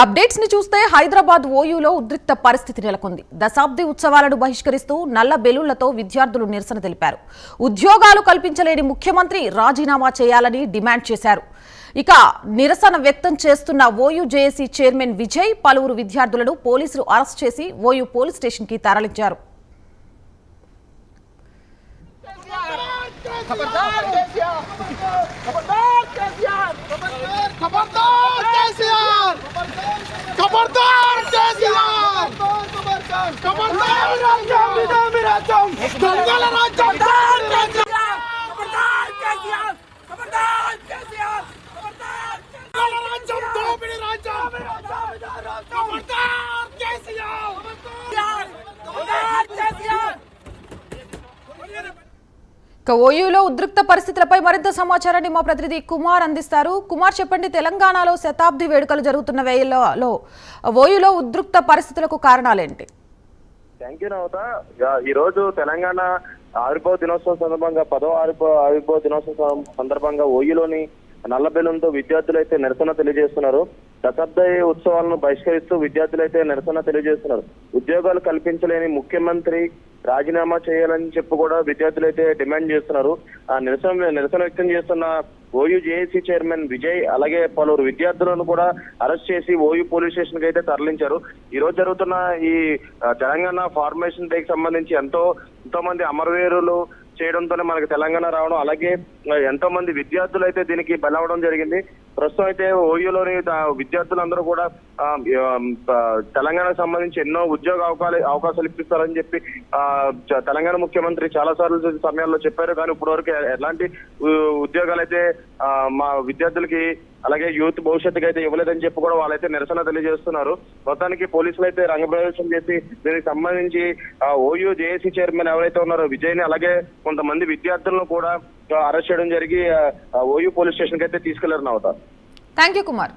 Updates ని చూస్తే హైదరాబాద్ ఓయూలో ఉద్రిక్త పరిస్థితి నెలకొంది. దశాబ్ది ఉత్సవాలను బహిష్కరిస్తూ నల్ల బెలూన్లతో విద్యార్థులు నిరసన తెలిపారు. ఉద్యోగాలు కల్పించలేని ముఖ్యమంత్రి రాజీనామా చేయాలని డిమాండ్ చేశారు. ఇక నిరసన వ్యక్తం చేస్తున్న ఓయూ జేఏసీ చైర్మన్ విజయ్ పలువురు విద్యార్థులను పోలీసులు అరెస్ట్ చేసి ఓయూ పోలీస్ స్టేషన్ కి తరలించారు. ఓయూలో ఉద్రిక్త పరిస్థితులపై మరింత సమాచారాన్ని మా ప్రతినిధి కుమార్ అందిస్తారు. కుమార్, చెప్పండి, తెలంగాణలో శతాబ్ది వేడుకలు జరుగుతున్న వేళలో ఓయూలో ఉద్రిక్త పరిస్థితులకు కారణాలేంటి? థ్యాంక్ యూ నవత. ఈ రోజు తెలంగాణ ఆవిర్భావ దినోత్సవం సందర్భంగా 10వ ఆవిర్భావ దినోత్సవం సందర్భంగా ఓయూలోని నల్ల బెలూన్తో విద్యార్థులు అయితే నిరసన తెలియజేస్తున్నారు. దశాబ్ది ఉత్సవాలను బహిష్కరిస్తూ విద్యార్థులు అయితే నిరసన తెలియజేస్తున్నారు. ఉద్యోగాలు కల్పించలేని ముఖ్యమంత్రి రాజీనామా చేయాలని చెప్పి కూడా విద్యార్థులు అయితే డిమాండ్ చేస్తున్నారు. ఆ నిరసన వ్యక్తం చేస్తున్న ఓయూ జేఏసీ చైర్మన్ విజయ్ అలాగే పలువురు విద్యార్థులను కూడా అరెస్ట్ చేసి ఓయూ పోలీస్ స్టేషన్ కి అయితే తరలించారు. ఈ రోజు జరుగుతున్న ఈ తెలంగాణ ఫార్మేషన్ డేకి సంబంధించి ఎంతో మంది అమరవీరులు చేయడంతోనే మనకి తెలంగాణ రావడం, అలాగే ఎంతో మంది విద్యార్థులు అయితే దీనికి బలవడం జరిగింది. ప్రస్తుతం అయితే ఓయూలోని విద్యార్థులందరూ కూడా తెలంగాణకు సంబంధించి ఎన్నో ఉద్యోగ అవకాశాలు ఇప్పిస్తారని చెప్పి తెలంగాణ ముఖ్యమంత్రి చాలా సార్లు సమయాల్లో చెప్పారు. కానీ ఇప్పటి వరకు ఎలాంటి ఉద్యోగాలు అయితే మా విద్యార్థులకి అలాగే యూత్ భవిష్యత్తుకి అయితే ఇవ్వలేదని చెప్పి కూడా వాళ్ళైతే నిరసన తెలియజేస్తున్నారు. మొత్తానికి పోలీసులు అయితే రంగప్రవేశం చేసి దీనికి సంబంధించి ఓయూ జేఏసీ చైర్మన్ ఎవరైతే ఉన్నారో విజయ్ ని అలాగే కొంతమంది విద్యార్థులను కూడా అరెస్ట్ చేయడం జరిగి ఓయూ పోలీస్ స్టేషన్ కి అయితే తీసుకెళ్లారు. నవత. Thank you Kumar.